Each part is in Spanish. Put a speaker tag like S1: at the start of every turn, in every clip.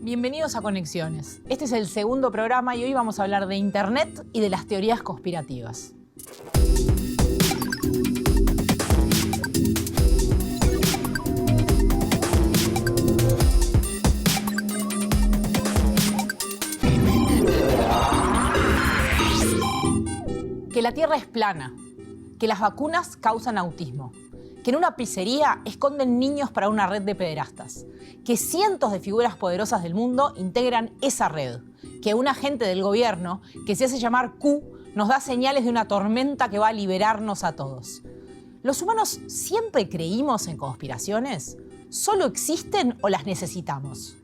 S1: Bienvenidos a Conexiones. Este es el segundo programa y hoy vamos a hablar de Internet y de las teorías conspirativas. Que la Tierra es plana, que las vacunas causan autismo, que en una pizzería esconden niños para una red de pederastas, que cientos de figuras poderosas del mundo integran esa red, que un agente del gobierno, que se hace llamar Q, nos da señales de una tormenta que va a liberarnos a todos. ¿Los humanos siempre creímos en conspiraciones? ¿Solo existen o las necesitamos?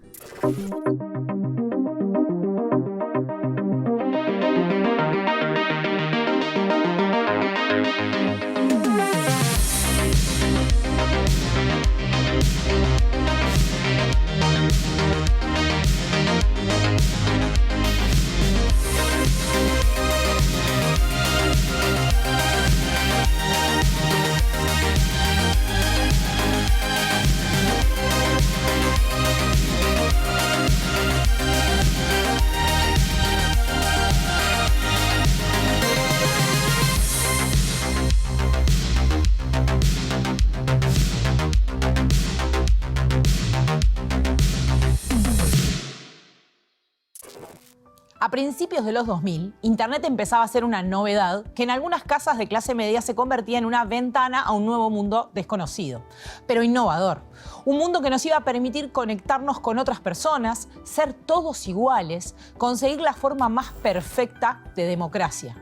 S1: A principios de los 2000, Internet empezaba a ser una novedad que en algunas casas de clase media se convertía en una ventana a un nuevo mundo desconocido, pero innovador. Un mundo que nos iba a permitir conectarnos con otras personas, ser todos iguales, conseguir la forma más perfecta de democracia.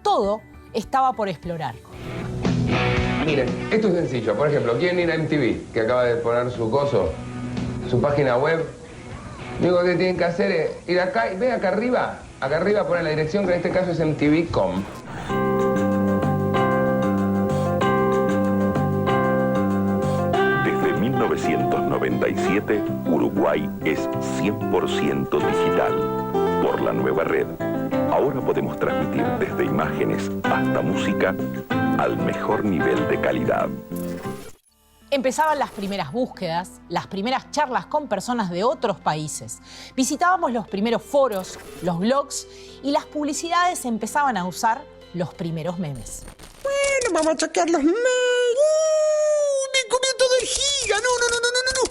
S1: Todo estaba por explorar.
S2: Miren, esto es sencillo. Por ejemplo, quieren ir a MTV, que acaba de poner su su página web. Lo único que tienen que hacer es ir acá y ven acá arriba ponen la dirección, que en este caso es MTV.com.
S3: Desde 1997, Uruguay es 100% digital. Por la nueva red, ahora podemos transmitir desde imágenes hasta música al mejor nivel de calidad.
S1: Empezaban las primeras búsquedas, las primeras charlas con personas de otros países. Visitábamos los primeros foros, los blogs y las publicidades empezaban a usar los primeros memes.
S4: Bueno, vamos a chequear los mails. Me comió todo el giga. No.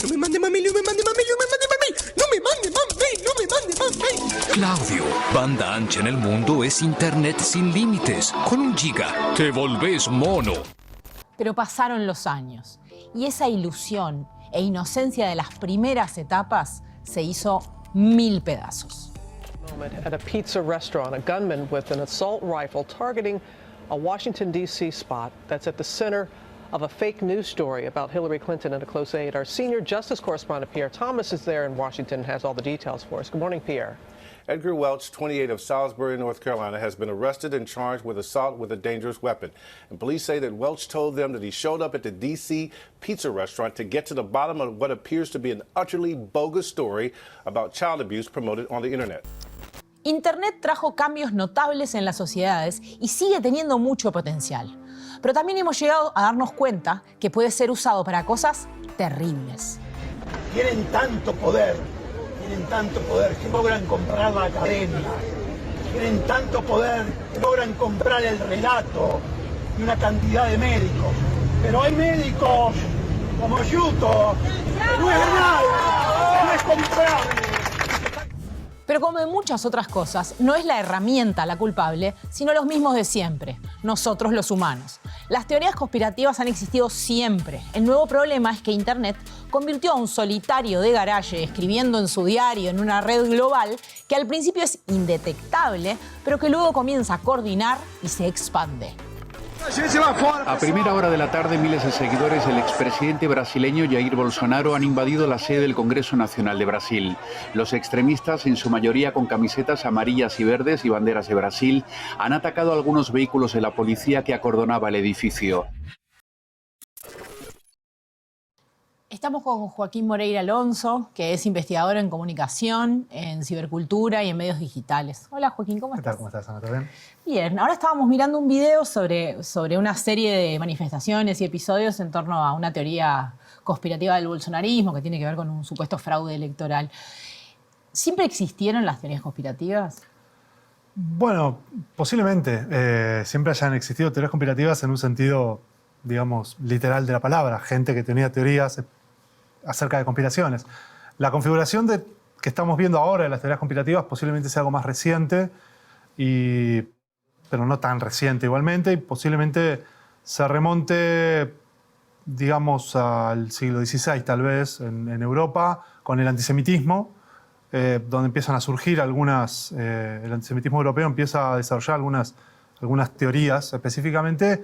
S4: No me mande más mail, no me mande más mail, no me mande más mail. No me mande más mail, no me mande más mail.
S5: Claudio, banda ancha en el mundo es Internet sin límites. Con 1 giga te volvés mono.
S1: Pero pasaron los años y esa ilusión e inocencia de las primeras etapas se hizo 1000 pedazos.
S6: At a pizza restaurant, a gunman with an assault rifle targeting a Washington, D.C. spot that's at the center of a fake news story about Hillary Clinton and a close aide. Our senior justice correspondent, Pierre Thomas, is there in Washington and has all the details for us. Good morning, Pierre.
S7: Edgar Welch, 28 of Salisbury, North Carolina, has been arrested and charged with assault with a dangerous weapon. And police say that Welch told them that he showed up at the D.C. pizza restaurant to get to the bottom of what appears to be an utterly bogus story about child abuse promoted on the internet.
S1: Internet trajo cambios notables en las sociedades y sigue teniendo mucho potencial. Pero también hemos llegado a darnos cuenta que puede ser usado para cosas terribles.
S4: Tienen tanto poder que logran comprar la academia. Tienen tanto poder que logran comprar el relato y una cantidad de médicos. Pero hay médicos como Yuto, que no es nada, no es comprable.
S1: Pero como en muchas otras cosas, no es la herramienta la culpable, sino los mismos de siempre, nosotros los humanos. Las teorías conspirativas han existido siempre. El nuevo problema es que Internet convirtió a un solitario de garaje escribiendo en su diario en una red global que al principio es indetectable, pero que luego comienza a coordinar y se expande.
S8: A primera hora de la tarde, miles de seguidores del expresidente brasileño Jair Bolsonaro han invadido la sede del Congreso Nacional de Brasil. Los extremistas, en su mayoría con camisetas amarillas y verdes y banderas de Brasil, han atacado algunos vehículos de la policía que acordonaba el edificio.
S1: Estamos con Joaquín Moreira Alonso, que es investigador en comunicación, en cibercultura y en medios digitales. Hola Joaquín, ¿cómo estás?
S9: ¿Cómo estás, Ana? ¿Todo bien?
S1: Bien, ahora estábamos mirando un video sobre una serie de manifestaciones y episodios en torno a una teoría conspirativa del bolsonarismo que tiene que ver con un supuesto fraude electoral. ¿Siempre existieron las teorías conspirativas?
S9: Bueno, posiblemente. Siempre hayan existido teorías conspirativas en un sentido, digamos, literal de la palabra. Gente que tenía teorías acerca de conspiraciones. La configuración que estamos viendo ahora de las teorías conspirativas posiblemente sea algo más reciente, pero no tan reciente igualmente, y posiblemente se remonte, digamos, al siglo XVI tal vez, en Europa, con el antisemitismo, donde empiezan a surgir el antisemitismo europeo empieza a desarrollar algunas teorías específicamente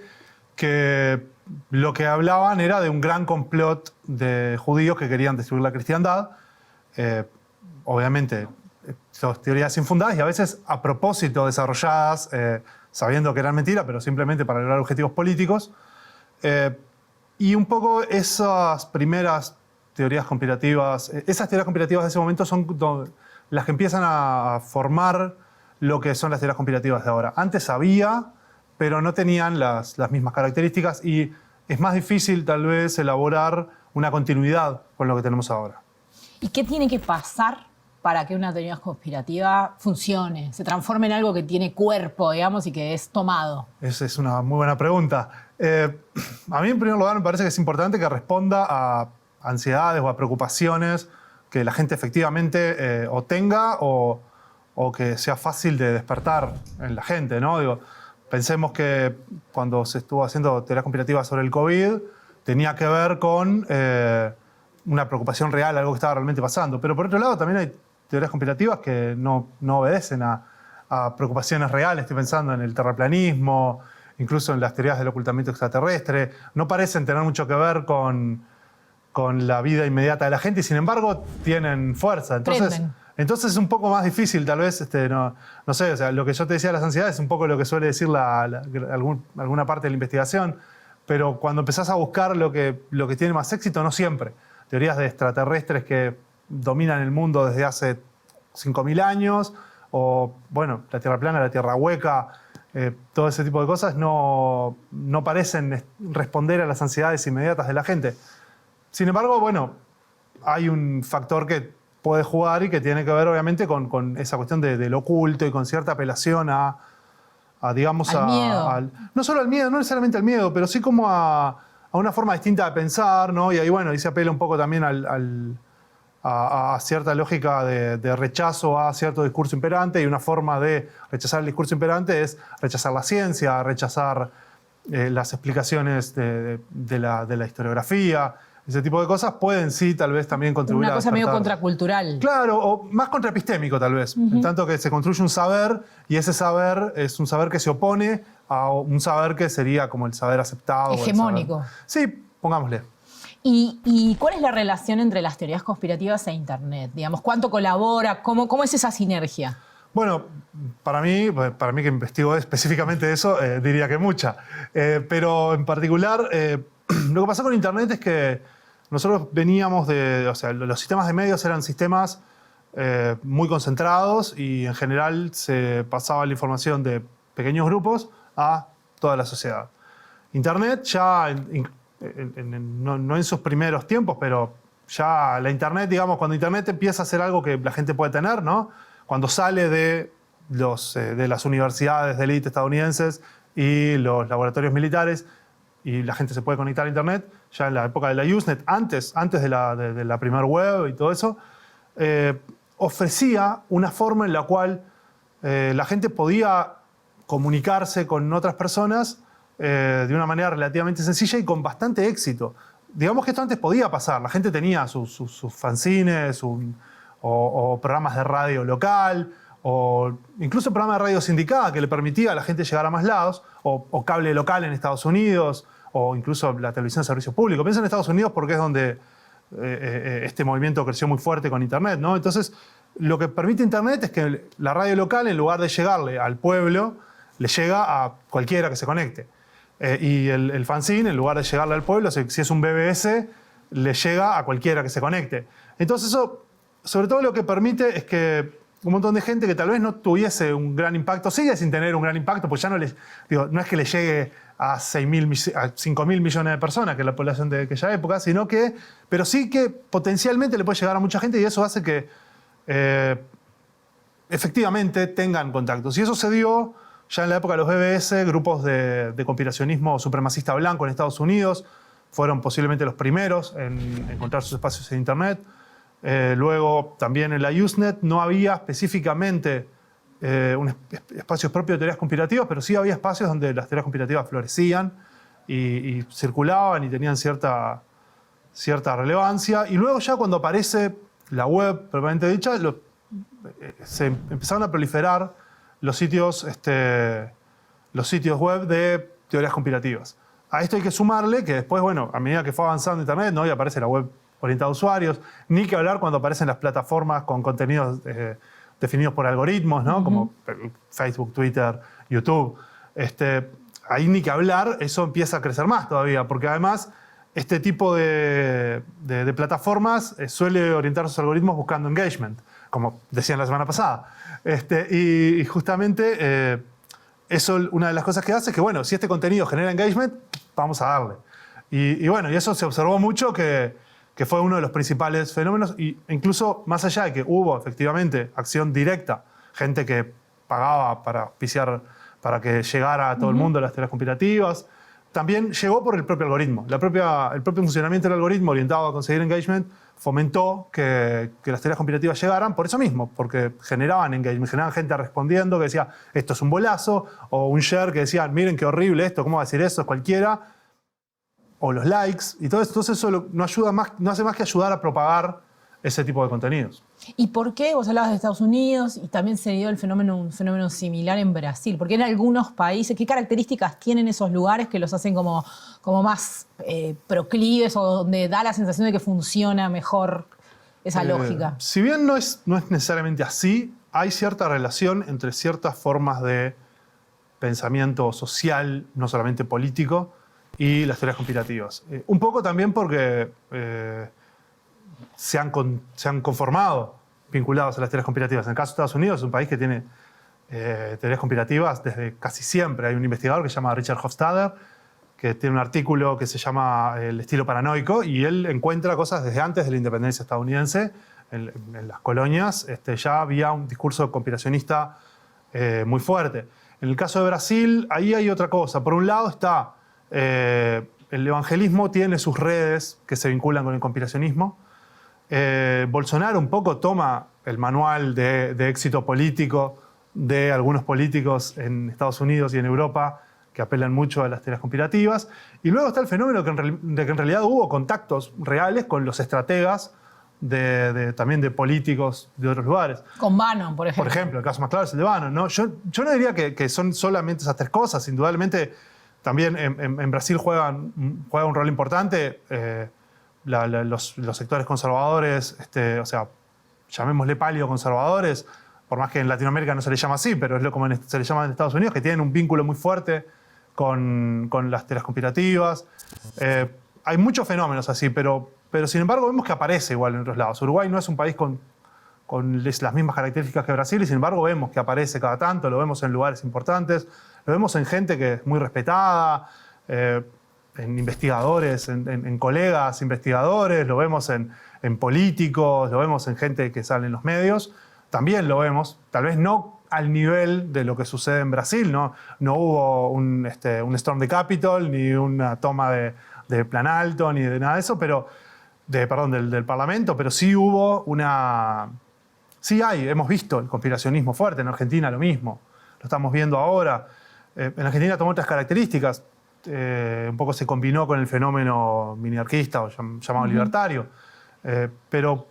S9: que lo que hablaban era de un gran complot de judíos que querían destruir la cristiandad. Obviamente, son teorías infundadas y a veces a propósito desarrolladas, sabiendo que eran mentiras, pero simplemente para lograr objetivos políticos. Y un poco esas primeras teorías conspirativas, esas teorías conspirativas de ese momento son las que empiezan a formar lo que son las teorías conspirativas de ahora. Antes había, pero no tenían las mismas características y es más difícil tal vez elaborar una continuidad con lo que tenemos ahora.
S1: ¿Y qué tiene que pasar para que una teoría conspirativa funcione, se transforme en algo que tiene cuerpo, digamos, y que es tomado?
S9: Esa es una muy buena pregunta. A mí, en primer lugar, me parece que es importante que responda a ansiedades o a preocupaciones que la gente efectivamente o tenga o que sea fácil de despertar en la gente, ¿no? Digo, pensemos que cuando se estuvo haciendo teorías conspirativas sobre el COVID, tenía que ver con una preocupación real, algo que estaba realmente pasando. Pero por otro lado, también hay teorías conspirativas que no obedecen a preocupaciones reales. Estoy pensando en el terraplanismo, incluso en las teorías del ocultamiento extraterrestre. No parecen tener mucho que ver con la vida inmediata de la gente y sin embargo tienen fuerza. Entonces es un poco más difícil, tal vez, no sé, o sea, lo que yo te decía de las ansiedades es un poco lo que suele decir alguna parte de la investigación, pero cuando empezás a buscar lo que tiene más éxito, no siempre. Teorías de extraterrestres que dominan el mundo desde hace 5.000 años, o, bueno, la Tierra plana, la Tierra hueca, todo ese tipo de cosas no parecen responder a las ansiedades inmediatas de la gente. Sin embargo, bueno, hay un factor que puede jugar y que tiene que ver, obviamente, con esa cuestión del oculto y con cierta apelación digamos,
S1: al miedo.
S9: No solo al miedo, no necesariamente al miedo, pero sí como a una forma distinta de pensar, ¿no? Y ahí, bueno, ahí se apela un poco también a cierta lógica de rechazo a cierto discurso imperante, y una forma de rechazar el discurso imperante es rechazar la ciencia, rechazar las explicaciones de la historiografía. Ese tipo de cosas pueden sí tal vez también contribuir a
S1: una cosa
S9: despertar.
S1: medio contracultural.
S9: Claro, o más contraepistémico tal vez. En tanto que se construye un saber y ese saber es un saber que se opone a un saber que sería como el saber aceptado.
S1: Hegemónico.
S9: Sí, pongámosle.
S1: ¿Y cuál es la relación entre las teorías conspirativas e Internet? Digamos, ¿cuánto colabora? ¿Cómo es esa sinergia?
S9: Bueno, para mí que investigo específicamente eso, diría que mucha. Pero en particular, lo que pasó con Internet es que nosotros veníamos o sea, los sistemas de medios eran sistemas muy concentrados y en general se pasaba la información de pequeños grupos a toda la sociedad. Internet ya, no en sus primeros tiempos, pero ya la Internet, digamos, cuando Internet empieza a ser algo que la gente puede tener, ¿no? Cuando sale de las universidades de élite estadounidenses y los laboratorios militares y la gente se puede conectar a Internet, ya en la época de la Usenet, antes de la primera web y todo eso, ofrecía una forma en la cual la gente podía comunicarse con otras personas de una manera relativamente sencilla y con bastante éxito. Digamos que esto antes podía pasar. La gente tenía sus fanzines o programas de radio local, o incluso programas de radio sindicada que le permitía a la gente llegar a más lados, o cable local en Estados Unidos, o incluso la televisión de servicio público. Piensa en Estados Unidos porque es donde este movimiento creció muy fuerte con Internet, ¿no? Entonces, lo que permite Internet es que la radio local, en lugar de llegarle al pueblo, le llega a cualquiera que se conecte. Y el fanzine, en lugar de llegarle al pueblo, si es un BBS, le llega a cualquiera que se conecte. Entonces eso, sobre todo lo que permite es que un montón de gente que tal vez no tuviese un gran impacto, sigue sin tener un gran impacto, pues ya no es que le llegue a 5.000 millones de personas, que es la población de aquella época, pero sí que potencialmente le puede llegar a mucha gente y eso hace que efectivamente tengan contactos. Y eso se dio ya en la época de los BBS, grupos de conspiracionismo supremacista blanco en Estados Unidos, fueron posiblemente los primeros en encontrar sus espacios en Internet. Luego, también en la Usenet no había específicamente espacios propios de teorías conspirativas, pero sí había espacios donde las teorías conspirativas florecían y circulaban y tenían cierta relevancia. Y luego ya cuando aparece la web, propiamente dicha, se empezaron a proliferar los sitios web de teorías conspirativas. A esto hay que sumarle que después, bueno, a medida que fue avanzando Internet, ¿no? Y aparece la web orientada a usuarios, ni que hablar cuando aparecen las plataformas con contenidos definidos por algoritmos, ¿no? Como Facebook, Twitter, YouTube. Ahí ni que hablar, eso empieza a crecer más todavía, porque además este tipo de plataformas suele orientar sus algoritmos buscando engagement, como decían la semana pasada. Y justamente eso, una de las cosas que hace es que, bueno, si este contenido genera engagement, vamos a darle. Y bueno, y eso se observó mucho que fue uno de los principales fenómenos, e incluso más allá de que hubo efectivamente acción directa, gente que pagaba para auspiciar, para que llegara a todo el mundo las teorías conspirativas, también llegó por el propio algoritmo. El propio funcionamiento del algoritmo orientado a conseguir engagement fomentó que las teorías conspirativas llegaran por eso mismo, porque generaban engagement, generaban gente respondiendo que decía, esto es un bolazo, o un share que decía, miren qué horrible esto, ¿cómo va a decir eso? Es cualquiera. O los likes, y todo eso, entonces eso no hace más que ayudar a propagar ese tipo de contenidos.
S1: ¿Y por qué? Vos hablabas de Estados Unidos y también se dio un fenómeno similar en Brasil. ¿Por qué en algunos países, qué características tienen esos lugares que los hacen como más proclives o donde da la sensación de que funciona mejor esa lógica?
S9: Si bien no es necesariamente así, hay cierta relación entre ciertas formas de pensamiento social, no solamente político, y las teorías conspirativas. Un poco también porque se han conformado vinculados a las teorías conspirativas. En el caso de Estados Unidos es un país que tiene teorías conspirativas desde casi siempre. Hay un investigador que se llama Richard Hofstadter, que tiene un artículo que se llama El estilo paranoico, y él encuentra cosas desde antes de la independencia estadounidense. En las colonias ya había un discurso conspiracionista muy fuerte. En el caso de Brasil, ahí hay otra cosa. Por un lado está el evangelismo, tiene sus redes que se vinculan con el conspiracionismo. Bolsonaro un poco toma el manual de éxito político de algunos políticos en Estados Unidos y en Europa que apelan mucho a las teorías conspirativas. Y luego está el fenómeno de que en realidad hubo contactos reales con los estrategas también de políticos de otros lugares.
S1: Con Bannon, por ejemplo.
S9: Por ejemplo, el caso más claro es el de Bannon, ¿no? Yo no diría que son solamente esas tres cosas. Indudablemente también en Brasil juega un rol importante los sectores conservadores, o sea, llamémosle paleoconservadores, por más que en Latinoamérica no se les llama así, pero es como se les llama en Estados Unidos, que tienen un vínculo muy fuerte con las teorías conspirativas. Hay muchos fenómenos así, pero sin embargo vemos que aparece igual en otros lados. Uruguay no es un país con las mismas características que Brasil, y sin embargo vemos que aparece cada tanto, lo vemos en lugares importantes, lo vemos en gente que es muy respetada, en investigadores, en colegas investigadores, lo vemos en políticos, lo vemos en gente que sale en los medios. También lo vemos, tal vez no al nivel de lo que sucede en Brasil, no hubo un storm de Capitol, ni una toma de Plan Alto, ni de nada de eso, pero del Parlamento, pero sí hubo hemos visto el conspiracionismo fuerte. En Argentina lo mismo, lo estamos viendo ahora. En Argentina tomó otras características, un poco se combinó con el fenómeno miniarquista o llamado libertario, pero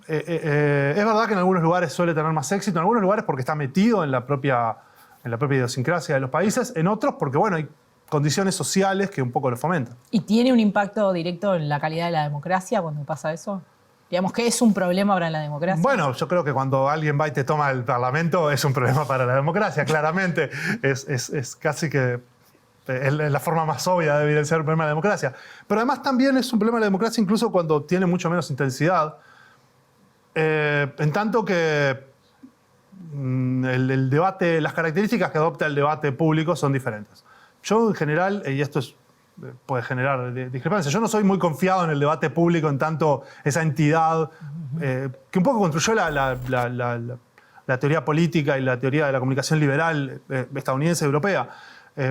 S9: es verdad que en algunos lugares suele tener más éxito, en algunos lugares porque está metido en la propia idiosincrasia de los países, en otros porque, bueno, hay condiciones sociales que un poco lo fomentan.
S1: ¿Y tiene un impacto directo en la calidad de la democracia cuando pasa eso? Digamos, ¿qué es un problema para la democracia?
S9: Bueno, yo creo que cuando alguien va y te toma el Parlamento es un problema para la democracia, claramente. Es casi que es la forma más obvia de evidenciar el problema de la democracia. Pero además también es un problema de la democracia incluso cuando tiene mucho menos intensidad, en tanto que el debate, las características que adopta el debate público son diferentes. Yo en general, y esto puede generar discrepancia, yo no soy muy confiado en el debate público, en tanto esa entidad que un poco construyó la teoría política y la teoría de la comunicación liberal estadounidense y europea.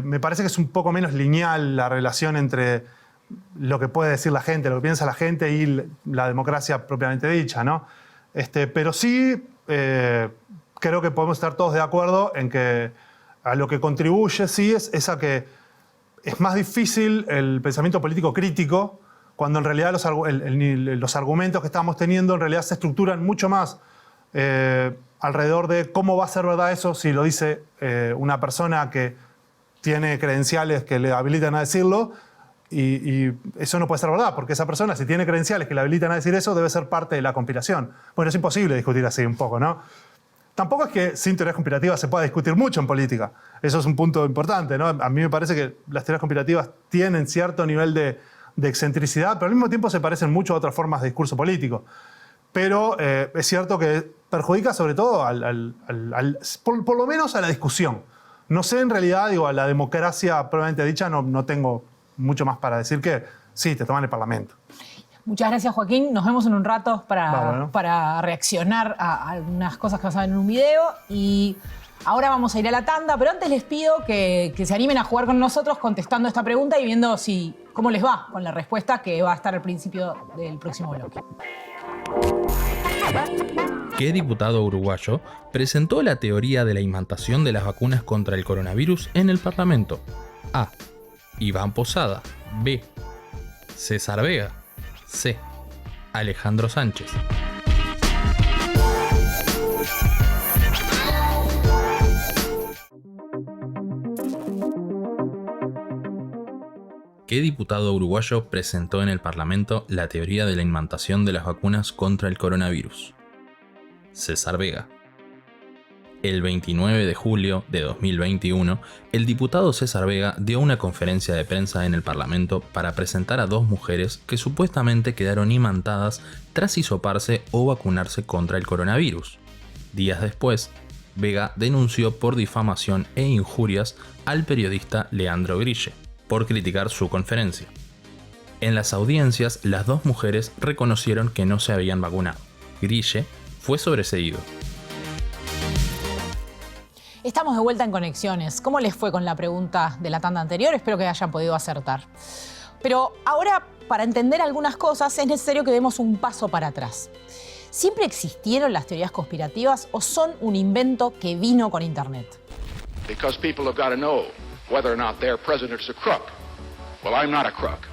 S9: Me parece que es un poco menos lineal la relación entre lo que puede decir la gente, lo que piensa la gente y la democracia propiamente dicha, ¿no? Pero sí creo que podemos estar todos de acuerdo en que a lo que contribuye sí es a que es más difícil el pensamiento político crítico cuando en realidad los argumentos que estamos teniendo en realidad se estructuran mucho más alrededor de cómo va a ser verdad eso si lo dice una persona que tiene credenciales que le habilitan a decirlo, y eso no puede ser verdad, porque esa persona, si tiene credenciales que le habilitan a decir eso, debe ser parte de la conspiración. Bueno, es imposible discutir así un poco, ¿no? Tampoco es que sin teorías conspirativas se pueda discutir mucho en política. Eso es un punto importante, ¿no? A mí me parece que las teorías conspirativas tienen cierto nivel de excentricidad, pero al mismo tiempo se parecen mucho a otras formas de discurso político. Pero es cierto que perjudica sobre todo por lo menos a la discusión. No sé, en realidad, digo, a la democracia propiamente dicha no tengo mucho más para decir que sí, te toman el Parlamento.
S1: Muchas gracias, Joaquín. Nos vemos en un rato para reaccionar a algunas cosas que vas a ver en un video. Y ahora vamos a ir a la tanda, pero antes les pido que se animen a jugar con nosotros contestando esta pregunta y viendo cómo les va con la respuesta que va a estar al principio del próximo bloque.
S10: ¿Qué diputado uruguayo presentó la teoría de la imantación de las vacunas contra el coronavirus en el Parlamento? A. Iván Posada. B. César Vega. C. Alejandro Sánchez. ¿Qué diputado uruguayo presentó en el Parlamento la teoría de la imantación de las vacunas contra el coronavirus? César Vega. El 29 de julio de 2021, el diputado César Vega dio una conferencia de prensa en el Parlamento para presentar a dos mujeres que supuestamente quedaron imantadas tras hisoparse o vacunarse contra el coronavirus. Días después, Vega denunció por difamación e injurias al periodista Leandro Grille por criticar su conferencia. En las audiencias, las dos mujeres reconocieron que no se habían vacunado. Grille fue sobreseído.
S1: Estamos de vuelta en Conexiones. ¿Cómo les fue con la pregunta de la tanda anterior? Espero que hayan podido acertar. Pero ahora, para entender algunas cosas, es necesario que demos un paso para atrás. ¿Siempre existieron las teorías conspirativas o son un invento que vino con Internet?
S11: Because people have got to know whether or not their president's a crook. Well, I'm not a crook.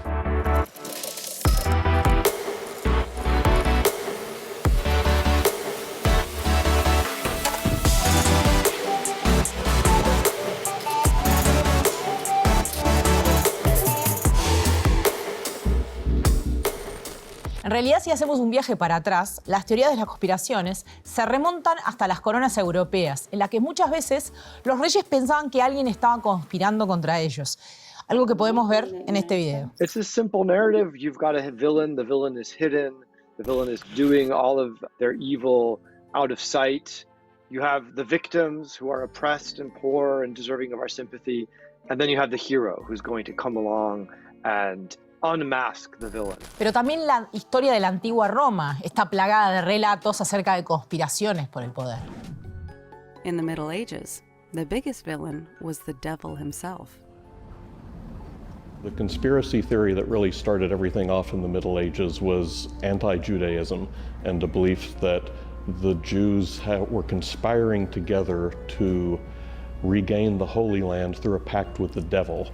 S1: En realidad, si hacemos un viaje para atrás, las teorías de las conspiraciones se remontan hasta las coronas europeas, en las que muchas veces los reyes pensaban que alguien estaba conspirando contra ellos. Algo que podemos ver en este video.
S12: It's a simple narrative. You've got a villain. The villain is hidden. The villain is doing all of their evil out of sight. You have the victims who are oppressed and poor and deserving of our sympathy. And then you have the hero who's going to come along and unmask the villain.
S1: Pero también la historia de la antigua Roma está plagada de relatos acerca de conspiraciones por el poder.
S13: In the Middle Ages, the biggest villain was the devil himself.
S14: The conspiracy theory that really started everything off in the Middle Ages was anti-Judaism and the belief that the Jews were conspiring together to regain the Holy Land through a pact with the devil,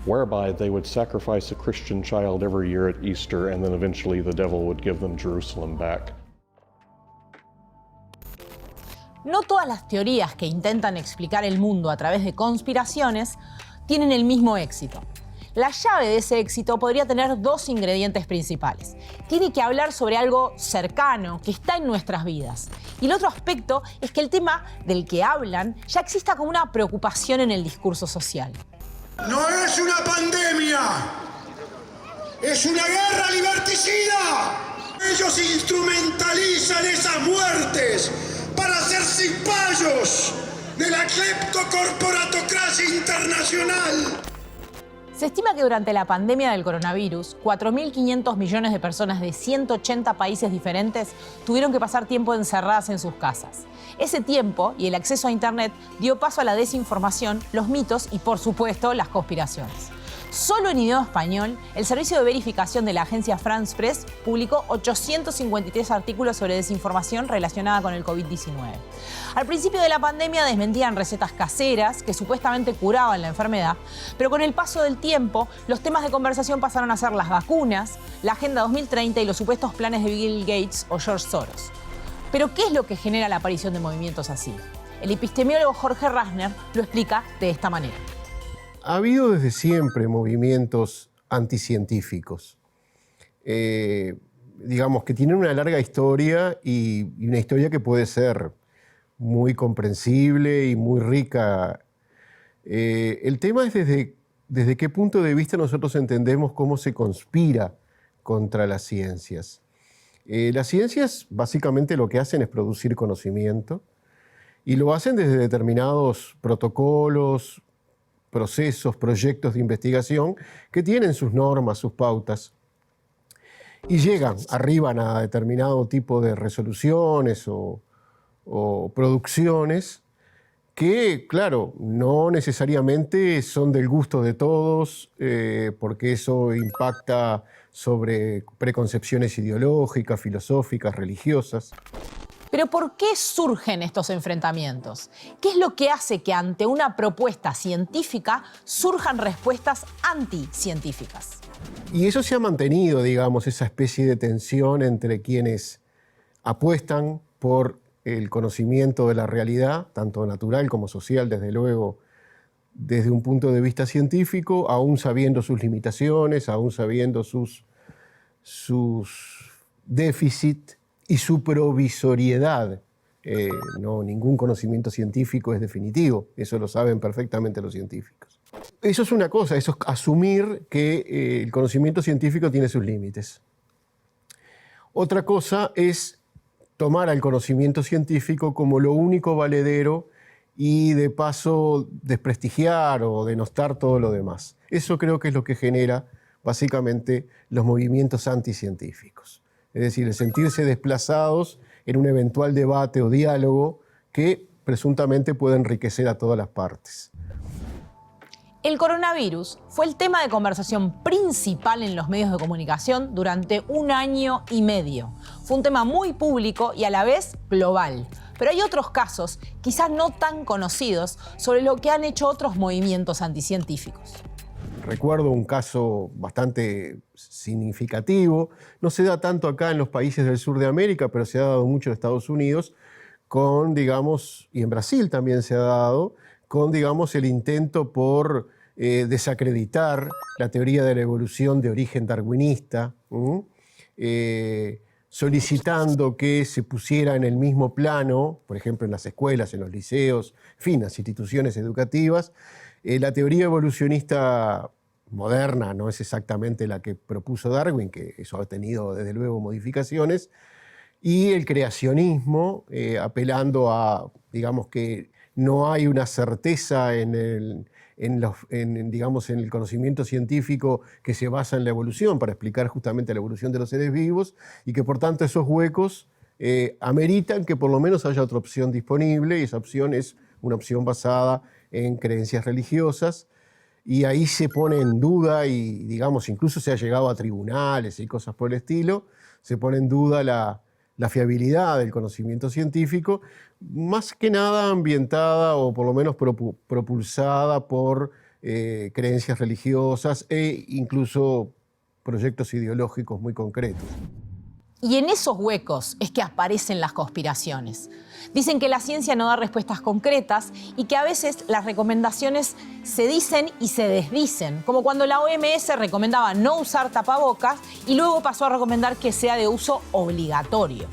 S14: whereby they would sacrifice a Christian child every year at Easter, and then eventually the devil would give them Jerusalem back.
S1: No todas las teorías que intentan explicar el mundo a través de conspiraciones tienen el mismo éxito. La llave de ese éxito podría tener dos ingredientes principales. Tiene que hablar sobre algo cercano, que está en nuestras vidas. Y el otro aspecto es que el tema del que hablan ya exista como una preocupación en el discurso social.
S4: No es una pandemia, es una guerra liberticida. Ellos instrumentalizan esas muertes para hacer cipayos de la cleptocorporatocracia internacional.
S1: Se estima que durante la pandemia del coronavirus, 4.500 millones de personas de 180 países diferentes tuvieron que pasar tiempo encerradas en sus casas. Ese tiempo y el acceso a Internet dio paso a la desinformación, los mitos y, por supuesto, las conspiraciones. Solo en idioma español, el servicio de verificación de la agencia France Press publicó 853 artículos sobre desinformación relacionada con el COVID-19. Al principio de la pandemia desmentían recetas caseras que supuestamente curaban la enfermedad, pero con el paso del tiempo, los temas de conversación pasaron a ser las vacunas, la Agenda 2030 y los supuestos planes de Bill Gates o George Soros. Pero, ¿qué es lo que genera la aparición de movimientos así? El epistemólogo Jorge Rasner lo explica de esta manera.
S15: Ha habido desde siempre movimientos anticientíficos, digamos, que tienen una larga historia y una historia que puede ser muy comprensible y muy rica. El tema es desde qué punto de vista nosotros entendemos cómo se conspira contra las ciencias. Las ciencias básicamente lo que hacen es producir conocimiento y lo hacen desde determinados protocolos, procesos, proyectos de investigación que tienen sus normas, sus pautas y arriban a determinado tipo de resoluciones o producciones que, claro, no necesariamente son del gusto de todos porque eso impacta sobre preconcepciones ideológicas, filosóficas, religiosas.
S1: Pero ¿por qué surgen estos enfrentamientos? ¿Qué es lo que hace que ante una propuesta científica surjan respuestas anticientíficas?
S15: Y eso se ha mantenido, digamos, esa especie de tensión entre quienes apuestan por el conocimiento de la realidad, tanto natural como social, desde luego, desde un punto de vista científico, aún sabiendo sus limitaciones, aún sabiendo sus déficits, y su provisoriedad. Ningún conocimiento científico es definitivo, eso lo saben perfectamente los científicos. Eso es una cosa, eso es asumir que el conocimiento científico tiene sus límites. Otra cosa es tomar al conocimiento científico como lo único valedero y de paso desprestigiar o denostar todo lo demás. Eso creo que es lo que genera básicamente los movimientos anticientíficos. Es decir, el sentirse desplazados en un eventual debate o diálogo que presuntamente puede enriquecer a todas las partes.
S1: El coronavirus fue el tema de conversación principal en los medios de comunicación durante 1 año y medio. Fue un tema muy público y a la vez global. Pero hay otros casos, quizás no tan conocidos, sobre lo que han hecho otros movimientos anticientíficos.
S15: Recuerdo un caso bastante significativo, no se da tanto acá en los países del sur de América, pero se ha dado mucho en Estados Unidos, y en Brasil también se ha dado, con, digamos, el intento por desacreditar la teoría de la evolución de origen darwinista, solicitando que se pusiera en el mismo plano, por ejemplo en las escuelas, en los liceos, en fin, las instituciones educativas, la teoría evolucionista moderna no es exactamente la que propuso Darwin, que eso ha tenido desde luego modificaciones, y el creacionismo, apelando a, digamos, que no hay una certeza en el conocimiento científico que se basa en la evolución para explicar justamente la evolución de los seres vivos y que por tanto esos huecos ameritan que por lo menos haya otra opción disponible y esa opción es una opción basada en creencias religiosas y ahí se pone en duda y digamos incluso se ha llegado a tribunales y cosas por el estilo, se pone en duda la fiabilidad del conocimiento científico, más que nada ambientada o por lo menos propulsada por creencias religiosas e incluso proyectos ideológicos muy concretos.
S1: Y en esos huecos es que aparecen las conspiraciones. Dicen que la ciencia no da respuestas concretas y que a veces las recomendaciones se dicen y se desdicen, como cuando la OMS recomendaba no usar tapabocas y luego pasó a recomendar que sea de uso obligatorio.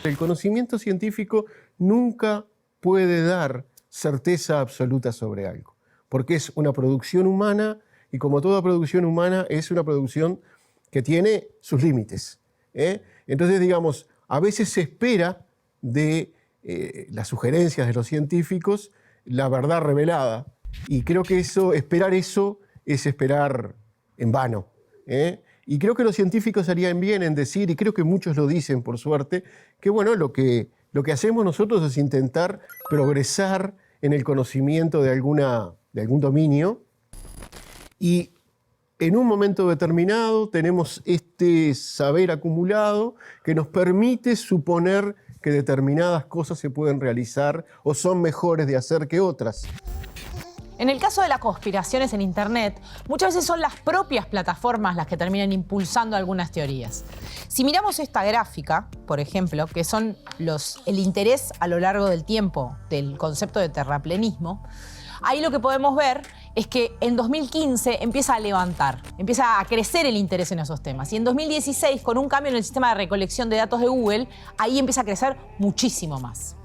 S15: El conocimiento científico nunca puede dar certeza absoluta sobre algo, porque es una producción humana y como toda producción humana es una producción que tiene sus límites. Entonces, digamos, a veces se espera de las sugerencias de los científicos la verdad revelada y creo que esperar eso es esperar en vano. Y creo que los científicos harían bien en decir, y creo que muchos lo dicen por suerte, que bueno, lo que hacemos nosotros es intentar progresar en el conocimiento de algún dominio y en un momento determinado tenemos este saber acumulado que nos permite suponer que determinadas cosas se pueden realizar o son mejores de hacer que otras.
S1: En el caso de las conspiraciones en Internet, muchas veces son las propias plataformas las que terminan impulsando algunas teorías. Si miramos esta gráfica, por ejemplo, que son el interés a lo largo del tiempo del concepto de terraplenismo, ahí lo que podemos ver es que en 2015 empieza a levantar, empieza a crecer el interés en esos temas. Y en 2016, con un cambio en el sistema de recolección de datos de Google, ahí empieza a crecer muchísimo más.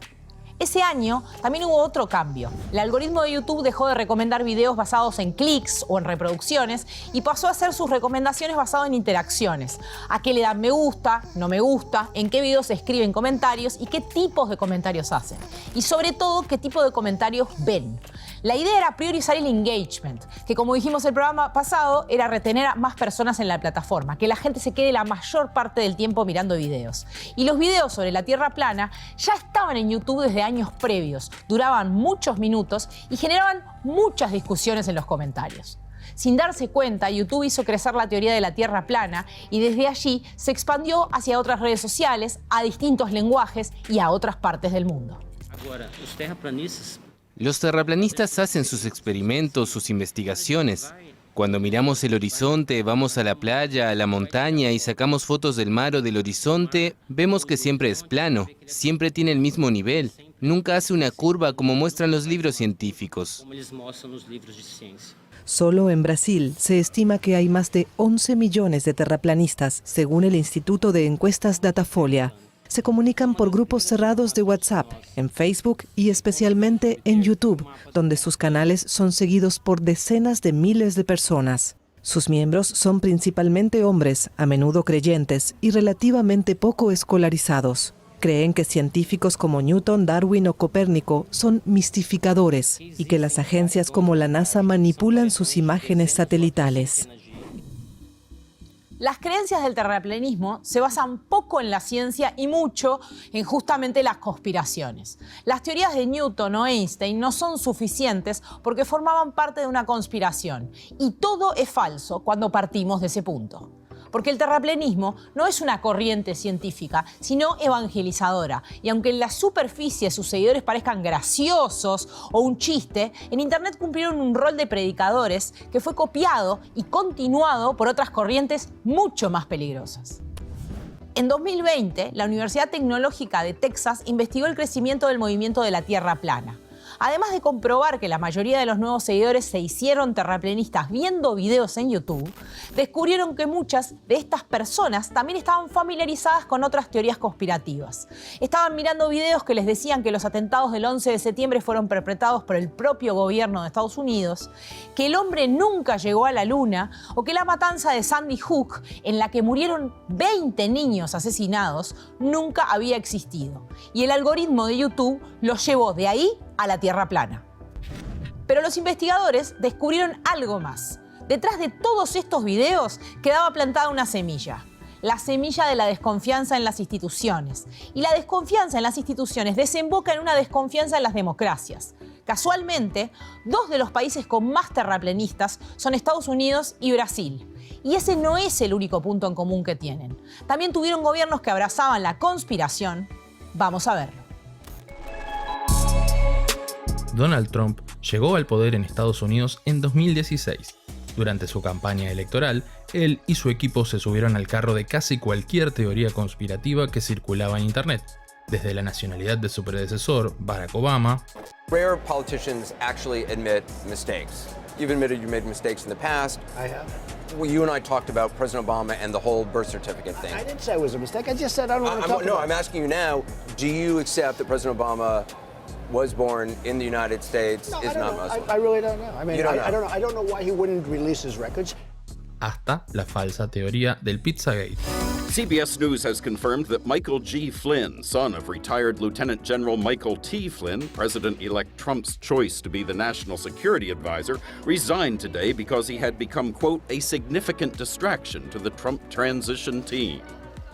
S1: Ese año también hubo otro cambio. El algoritmo de YouTube dejó de recomendar videos basados en clics o en reproducciones y pasó a hacer sus recomendaciones basadas en interacciones. A qué le dan me gusta, no me gusta, en qué videos escriben comentarios y qué tipos de comentarios hacen. Y sobre todo, qué tipo de comentarios ven. La idea era priorizar el engagement, que como dijimos el programa pasado, era retener a más personas en la plataforma, que la gente se quede la mayor parte del tiempo mirando videos. Y los videos sobre la Tierra plana ya estaban en YouTube desde años previos, duraban muchos minutos y generaban muchas discusiones en los comentarios. Sin darse cuenta, YouTube hizo crecer la teoría de la Tierra plana y desde allí se expandió hacia otras redes sociales, a distintos lenguajes y a otras partes del mundo.
S16: Ahora, los terraplanistas... Los terraplanistas hacen sus experimentos, sus investigaciones. Cuando miramos el horizonte, vamos a la playa, a la montaña y sacamos fotos del mar o del horizonte, vemos que siempre es plano, siempre tiene el mismo nivel. Nunca hace una curva como muestran los libros científicos.
S17: Solo en Brasil se estima que hay más de 11 millones de terraplanistas, según el Instituto de Encuestas Datafolha. Se comunican por grupos cerrados de WhatsApp, en Facebook y especialmente en YouTube, donde sus canales son seguidos por decenas de miles de personas. Sus miembros son principalmente hombres, a menudo creyentes y relativamente poco escolarizados. Creen que científicos como Newton, Darwin o Copérnico son mistificadores y que las agencias como la NASA manipulan sus imágenes satelitales.
S1: Las creencias del terraplanismo se basan poco en la ciencia y mucho en justamente las conspiraciones. Las teorías de Newton o Einstein no son suficientes porque formaban parte de una conspiración. Y todo es falso cuando partimos de ese punto. Porque el terraplanismo no es una corriente científica, sino evangelizadora. Y aunque en la superficie sus seguidores parezcan graciosos o un chiste, en Internet cumplieron un rol de predicadores que fue copiado y continuado por otras corrientes mucho más peligrosas. En 2020, la Universidad Tecnológica de Texas investigó el crecimiento del movimiento de la Tierra plana. Además de comprobar que la mayoría de los nuevos seguidores se hicieron terraplanistas viendo videos en YouTube, descubrieron que muchas de estas personas también estaban familiarizadas con otras teorías conspirativas. Estaban mirando videos que les decían que los atentados del 11 de septiembre fueron perpetrados por el propio gobierno de Estados Unidos, que el hombre nunca llegó a la luna o que la matanza de Sandy Hook, en la que murieron 20 niños asesinados, nunca había existido. Y el algoritmo de YouTube los llevó de ahí a la Tierra plana. Pero los investigadores descubrieron algo más. Detrás de todos estos videos quedaba plantada una semilla. La semilla de la desconfianza en las instituciones. Y la desconfianza en las instituciones desemboca en una desconfianza en las democracias. Casualmente, dos de los países con más terraplanistas son Estados Unidos y Brasil. Y ese no es el único punto en común que tienen. También tuvieron gobiernos que abrazaban la conspiración. Vamos a verlo.
S10: Donald Trump llegó al poder en Estados Unidos en 2016. Durante su campaña electoral, él y su equipo se subieron al carro de casi cualquier teoría conspirativa que circulaba en Internet, desde la nacionalidad de su predecesor, Barack Obama.
S18: Rare politicians actually admit mistakes. You've admitted you made mistakes in the past.
S4: I have.
S18: Well, you and I talked about President Obama and the whole birth certificate thing.
S4: I didn't say it was a mistake. I just said I don't want to talk about it.
S18: No, I'm asking you now, do you accept that President Obama was born in the United States, is not Muslim.
S4: I really don't know. I mean,
S18: You don't know.
S4: I don't know why he wouldn't release his records.
S10: Hasta la falsa teoría del Pizzagate.
S19: CBS News has confirmed that Michael G. Flynn, son of retired Lieutenant General Michael T. Flynn, President-elect Trump's choice to be the National Security Advisor, resigned today because he had become, quote, a significant distraction to the Trump transition team.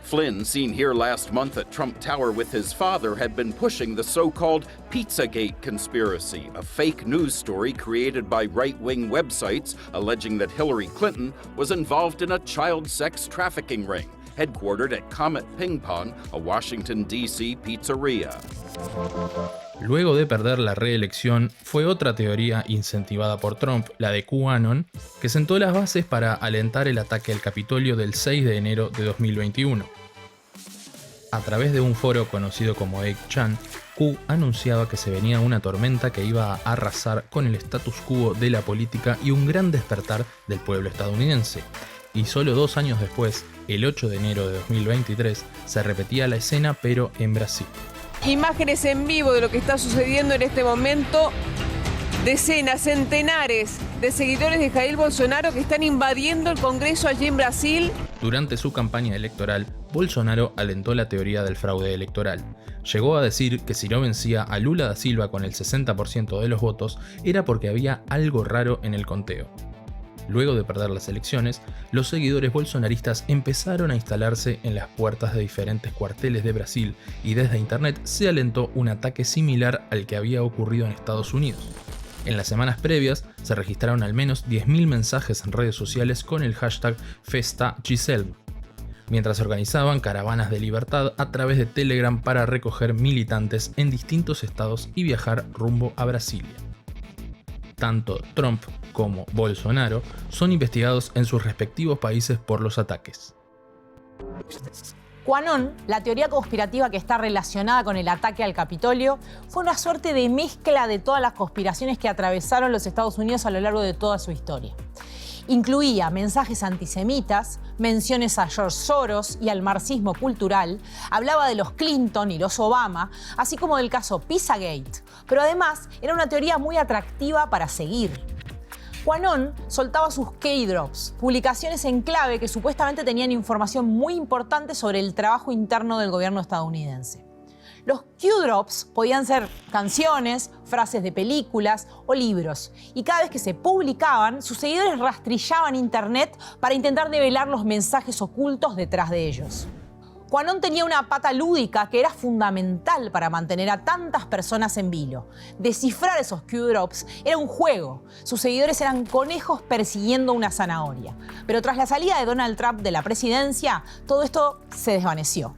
S19: Flynn, seen here last month at Trump Tower with his father, had been pushing the so-called Pizzagate conspiracy, a fake news story created by right-wing websites alleging that Hillary Clinton was involved in a child sex trafficking ring, headquartered at Comet Ping Pong, a Washington, D.C. pizzeria.
S10: Luego de perder la reelección, fue otra teoría incentivada por Trump, la de QAnon, que sentó las bases para alentar el ataque al Capitolio del 6 de enero de 2021. A través de un foro conocido como 8chan, Q anunciaba que se venía una tormenta que iba a arrasar con el status quo de la política y un gran despertar del pueblo estadounidense. Y solo 2 años después, el 8 de enero de 2023, se repetía la escena pero en Brasil.
S20: Imágenes en vivo de lo que está sucediendo en este momento. Decenas, centenares de seguidores de Jair Bolsonaro que están invadiendo el Congreso allí en Brasil.
S10: Durante su campaña electoral, Bolsonaro alentó la teoría del fraude electoral. Llegó a decir que si no vencía a Lula da Silva con el 60% de los votos, era porque había algo raro en el conteo. Luego de perder las elecciones, los seguidores bolsonaristas empezaron a instalarse en las puertas de diferentes cuarteles de Brasil y desde internet se alentó un ataque similar al que había ocurrido en Estados Unidos. En las semanas previas se registraron al menos 10.000 mensajes en redes sociales con el hashtag FestaGiselma, mientras organizaban caravanas de libertad a través de Telegram para recoger militantes en distintos estados y viajar rumbo a Brasilia. Tanto Trump como Bolsonaro son investigados en sus respectivos países por los ataques.
S1: QAnon, la teoría conspirativa que está relacionada con el ataque al Capitolio, fue una suerte de mezcla de todas las conspiraciones que atravesaron los Estados Unidos a lo largo de toda su historia. Incluía mensajes antisemitas, menciones a George Soros y al marxismo cultural, hablaba de los Clinton y los Obama, así como del caso Pizzagate, pero además era una teoría muy atractiva para seguir. QAnon soltaba sus K-Drops, publicaciones en clave que supuestamente tenían información muy importante sobre el trabajo interno del gobierno estadounidense. Los Q-Drops podían ser canciones, frases de películas o libros, y cada vez que se publicaban, sus seguidores rastrillaban internet para intentar develar los mensajes ocultos detrás de ellos. QAnon tenía una pata lúdica que era fundamental para mantener a tantas personas en vilo. Descifrar esos Q-Drops era un juego. Sus seguidores eran conejos persiguiendo una zanahoria. Pero tras la salida de Donald Trump de la presidencia, todo esto se desvaneció.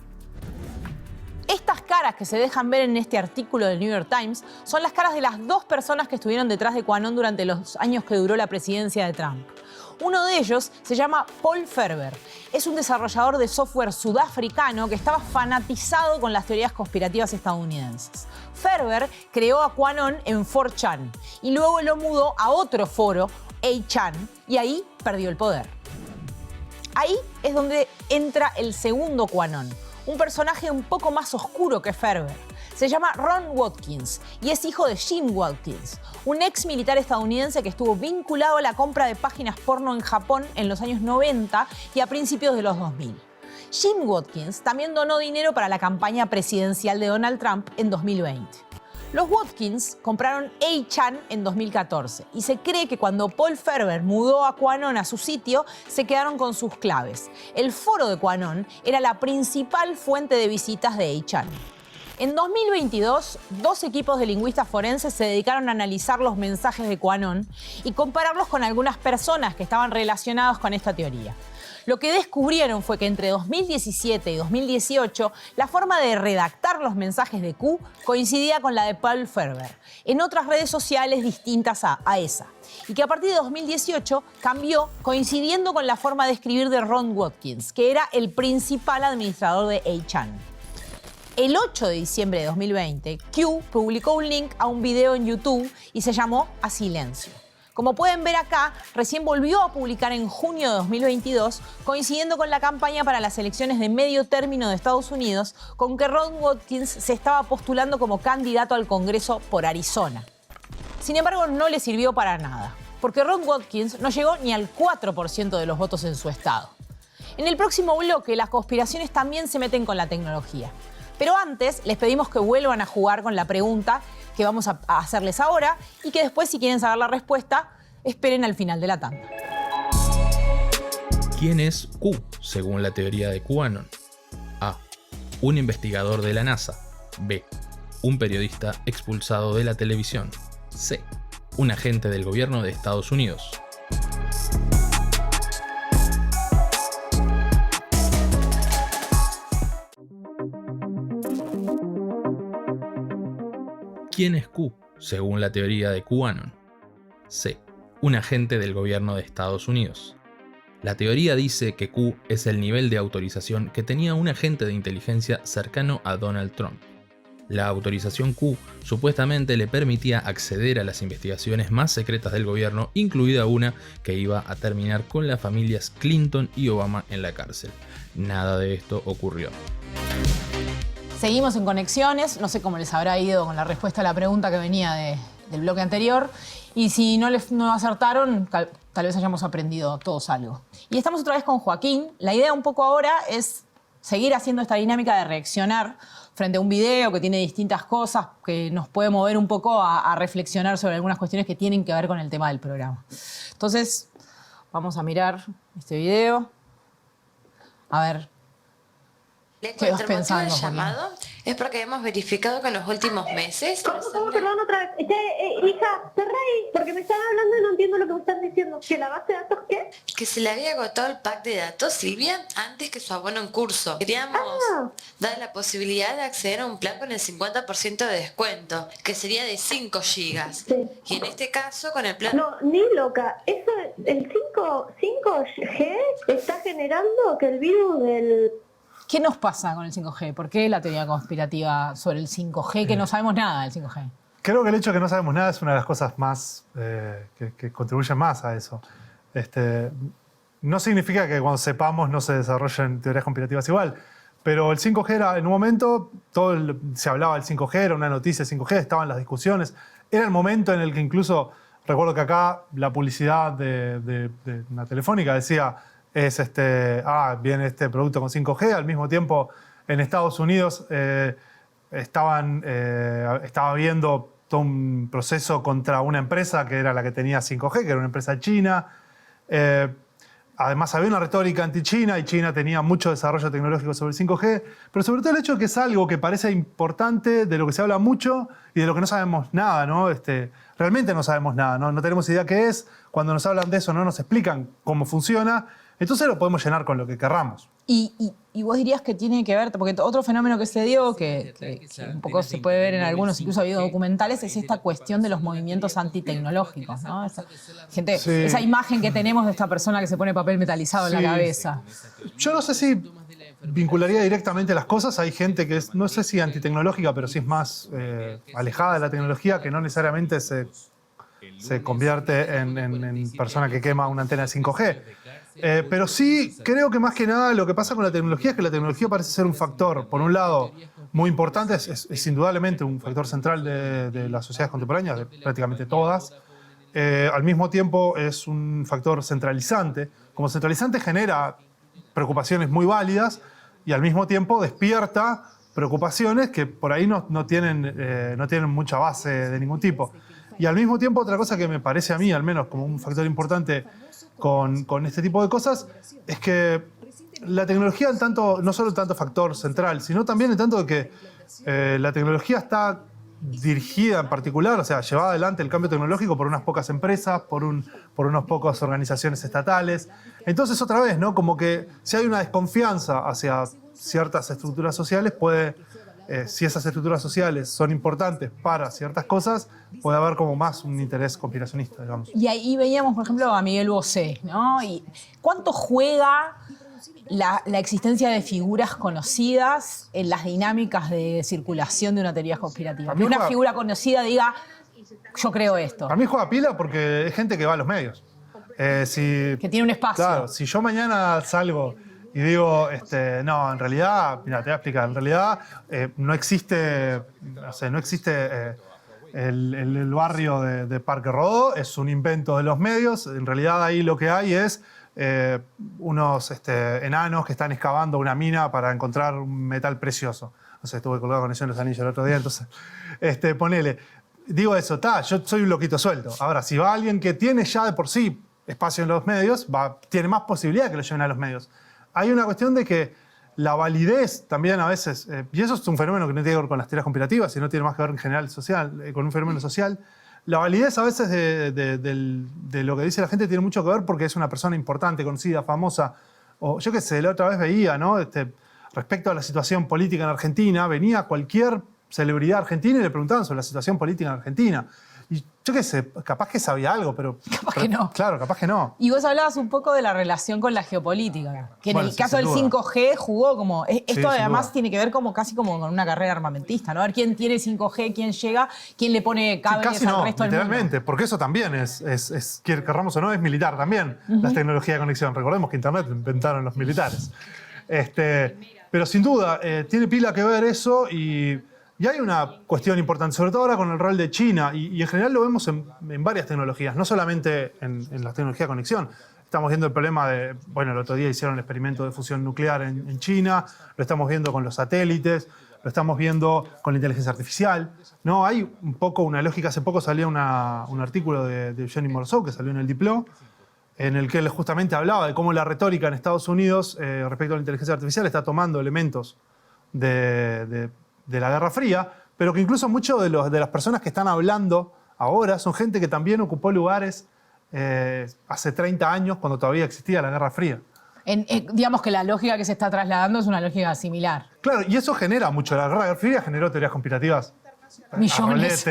S1: Estas caras que se dejan ver en este artículo del New York Times son las caras de las 2 personas que estuvieron detrás de QAnon durante los años que duró la presidencia de Trump. Uno de ellos se llama Paul Farber. Es un desarrollador de software sudafricano que estaba fanatizado con las teorías conspirativas estadounidenses. Farber creó a QAnon en 4chan y luego lo mudó a otro foro, 8chan, y ahí perdió el poder. Ahí es donde entra el segundo QAnon, un personaje un poco más oscuro que Farber. Se llama Ron Watkins y es hijo de Jim Watkins, un ex militar estadounidense que estuvo vinculado a la compra de páginas porno en Japón en los años 90 y a principios de los 2000. Jim Watkins también donó dinero para la campaña presidencial de Donald Trump en 2020. Los Watkins compraron 8chan en 2014 y se cree que cuando Paul Farber mudó a QAnon a su sitio, se quedaron con sus claves. El foro de QAnon era la principal fuente de visitas de 8chan. En 2022, 2 equipos de lingüistas forenses se dedicaron a analizar los mensajes de QAnon y compararlos con algunas personas que estaban relacionadas con esta teoría. Lo que descubrieron fue que entre 2017 y 2018, la forma de redactar los mensajes de Q coincidía con la de Paul Farber en otras redes sociales distintas a esa, y que a partir de 2018 cambió coincidiendo con la forma de escribir de Ron Watkins, que era el principal administrador de 8chan. El 8 de diciembre de 2020, Q publicó un link a un video en YouTube y se llamó A Silencio. Como pueden ver acá, recién volvió a publicar en junio de 2022, coincidiendo con la campaña para las elecciones de medio término de Estados Unidos, con que Ron Watkins se estaba postulando como candidato al Congreso por Arizona. Sin embargo, no le sirvió para nada, porque Ron Watkins no llegó ni al 4% de los votos en su estado. En el próximo bloque, las conspiraciones también se meten con la tecnología. Pero antes, les pedimos que vuelvan a jugar con la pregunta que vamos a hacerles ahora y que después, si quieren saber la respuesta, esperen al final de la tanda.
S10: ¿Quién es Q, según la teoría de QAnon? A. Un investigador de la NASA. B. Un periodista expulsado de la televisión. C. Un agente del gobierno de Estados Unidos. ¿Quién es Q, según la teoría de QAnon? C. Un agente del gobierno de Estados Unidos. La teoría dice que Q es el nivel de autorización que tenía un agente de inteligencia cercano a Donald Trump. La autorización Q supuestamente le permitía acceder a las investigaciones más secretas del gobierno, incluida una que iba a terminar con las familias Clinton y Obama en la cárcel. Nada de esto ocurrió.
S1: Seguimos en Conexiones, no sé cómo les habrá ido con la respuesta a la pregunta que venía del bloque anterior. Y si no acertaron, tal vez hayamos aprendido todos algo. Y estamos otra vez con Joaquín. La idea un poco ahora es seguir haciendo esta dinámica de reaccionar frente a un video que tiene distintas cosas, que nos puede mover un poco a reflexionar sobre algunas cuestiones que tienen que ver con el tema del programa. Entonces, vamos a mirar este video. A ver.
S21: Le cuento, el motivo del llamado es porque hemos verificado que en los últimos meses...
S22: Perdón, otra vez. Hija, cerrá ahí, porque me están hablando y no entiendo lo que me están diciendo. ¿Que la base de datos qué?
S21: Que se le había agotado el pack de datos, Silvia, antes que su abono en curso. Queríamos dar la posibilidad de acceder a un plan con el 50% de descuento, que sería de 5 gigas. Sí. Y en este caso, con el plan...
S22: No, ni loca. Eso, el 5G está generando que el virus del...
S1: ¿Qué nos pasa con el 5G? ¿Por qué la teoría conspirativa sobre el 5G, que no sabemos nada del 5G?
S9: Creo que el hecho de que no sabemos nada es una de las cosas más que contribuyen más a eso. No significa que cuando sepamos no se desarrollen teorías conspirativas igual, pero el 5G era, en un momento, se hablaba del 5G, era una noticia del 5G, estaban las discusiones. Era el momento en el que incluso, recuerdo que acá la publicidad de una telefónica decía... viene este producto con 5G. Al mismo tiempo, en Estados Unidos estaba habiendo todo un proceso contra una empresa que era la que tenía 5G, que era una empresa china. Además, había una retórica anti-China y China tenía mucho desarrollo tecnológico sobre el 5G, pero sobre todo el hecho de que es algo que parece importante, de lo que se habla mucho y de lo que no sabemos nada, ¿no? Realmente no sabemos nada, ¿no? No tenemos idea qué es. Cuando nos hablan de eso no nos explican cómo funciona. Entonces lo podemos llenar con lo que querramos.
S1: Y vos dirías que tiene que ver, porque otro fenómeno que se dio, que un poco se puede ver en algunos, incluso ha habido documentales, es esta cuestión de los movimientos antitecnológicos, ¿no? Esa imagen que tenemos de esta persona que se pone papel metalizado en la cabeza.
S9: Yo no sé si vincularía directamente las cosas. Hay gente que es, no sé si antitecnológica, pero sí es más alejada de la tecnología, que no necesariamente se convierte en persona que quema una antena de 5G. Pero sí, creo que más que nada lo que pasa con la tecnología es que la tecnología parece ser un factor, por un lado, muy importante, es indudablemente un factor central de las sociedades contemporáneas, de prácticamente todas. Al mismo tiempo es un factor centralizante. Como centralizante genera preocupaciones muy válidas y al mismo tiempo despierta preocupaciones que por ahí no tienen mucha base de ningún tipo. Y al mismo tiempo otra cosa que me parece a mí, al menos como un factor importante con este tipo de cosas, es que la tecnología no solo tanto factor central, sino también en tanto de que la tecnología está dirigida en particular, o sea, llevada adelante el cambio tecnológico por unas pocas empresas, por unas pocas organizaciones estatales. Entonces, otra vez, ¿no? Como que si hay una desconfianza hacia ciertas estructuras sociales, si esas estructuras sociales son importantes para ciertas cosas, puede haber como más un interés conspiracionista, digamos.
S1: Y ahí veíamos, por ejemplo, a Miguel Bosé, ¿no? Y ¿cuánto juega la existencia de figuras conocidas en las dinámicas de circulación de una teoría conspirativa? Que una figura conocida diga, yo creo esto.
S9: A mí juega pila porque es gente que va a los medios.
S1: Que tiene un espacio.
S9: Claro, si yo mañana salgo y digo, no, en realidad, mira, te voy a explicar, en realidad no existe, el barrio de Parque Rodó, es un invento de los medios, en realidad ahí lo que hay es unos enanos que están excavando una mina para encontrar un metal precioso. No sé, estuve colgado con eso en los anillos el otro día, entonces, ponele. Digo eso, yo soy un loquito suelto. Ahora, si va alguien que tiene ya de por sí espacio en los medios, tiene más posibilidad que lo lleven a los medios. Hay una cuestión de que la validez también a veces, y eso es un fenómeno que no tiene que ver con las teorías conspirativas, sino tiene más que ver en general social, con un fenómeno social. La validez a veces de lo que dice la gente tiene mucho que ver porque es una persona importante, conocida, famosa. O yo qué sé, la otra vez veía, ¿no? Respecto a la situación política en Argentina, venía cualquier celebridad argentina y le preguntaban sobre la situación política en Argentina. Y yo qué sé, capaz que sabía algo, pero...
S1: Capaz que no.
S9: Claro, capaz que no.
S1: Y vos hablabas un poco de la relación con la geopolítica, que en el caso del
S9: duda.
S1: 5G jugó como... Esto además
S9: duda.
S1: tiene que ver casi como con una carrera armamentista, ¿no? A ver quién tiene 5G, quién llega, quién le pone cables al resto del mundo.
S9: Literalmente, porque eso también querramos o no, es militar también, las tecnologías de conexión. Recordemos que Internet lo inventaron los militares. Pero sin duda, tiene pila que ver eso y hay una cuestión importante, sobre todo ahora con el rol de China, y en general lo vemos en varias tecnologías, no solamente en la tecnología de conexión. Estamos viendo el problema de, el otro día hicieron el experimento de fusión nuclear en China, lo estamos viendo con los satélites, lo estamos viendo con la inteligencia artificial. No, hay un poco una lógica. Hace poco salió un artículo de Eugeni Morsou, que salió en el Diplo, en el que él justamente hablaba de cómo la retórica en Estados Unidos respecto a la inteligencia artificial está tomando elementos de la Guerra Fría, pero que incluso muchos de las personas que están hablando ahora son gente que también ocupó lugares hace 30 años, cuando todavía existía la Guerra Fría.
S1: Digamos que la lógica que se está trasladando es una lógica similar.
S9: Claro, y eso genera mucho. La Guerra Fría generó teorías conspirativas.
S1: Millones.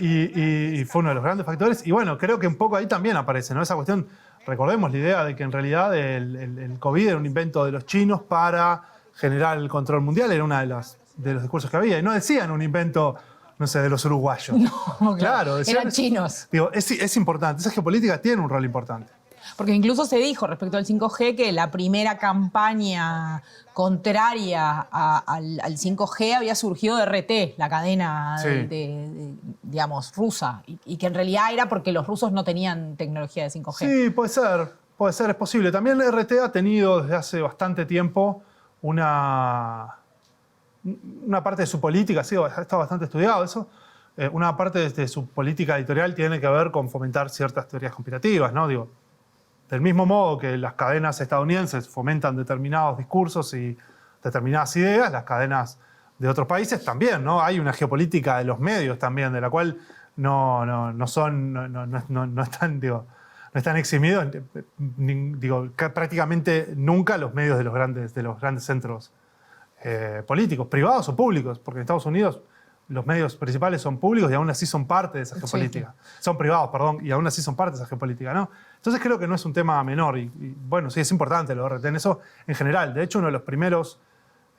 S9: Y fue uno de los grandes factores. Y bueno, creo que un poco ahí también aparece, ¿no? Esa cuestión, recordemos la idea de que en realidad el COVID era un invento de los chinos para generar el control mundial, era uno de los discursos que había. Y no decían un invento, no sé, de los uruguayos.
S1: No, claro. Eran chinos.
S9: Digo, es importante. Esa geopolítica tiene un rol importante.
S1: Porque incluso se dijo respecto al 5G que la primera campaña contraria al 5G había surgido de RT, la cadena digamos, rusa, y que en realidad era porque los rusos no tenían tecnología de 5G.
S9: Sí, puede ser, es posible. También la RT ha tenido desde hace bastante tiempo una parte de su política, sí, ha estado bastante estudiado eso. Una parte de su política editorial tiene que ver con fomentar ciertas teorías conspirativas, ¿no? Digo, del mismo modo que las cadenas estadounidenses fomentan determinados discursos y determinadas ideas, las cadenas de otros países también, ¿no? Hay una geopolítica de los medios también, de la cual no están eximidos, prácticamente nunca los medios de los grandes centros políticos, privados o públicos, porque en Estados Unidos los medios principales son públicos y aún así son parte de esa geopolítica. Sí. Son privados, perdón, y aún así son parte de esa geopolítica, ¿no? Entonces creo que no es un tema menor y bueno, sí es importante lo de RT en eso en general. De hecho, uno de los primeros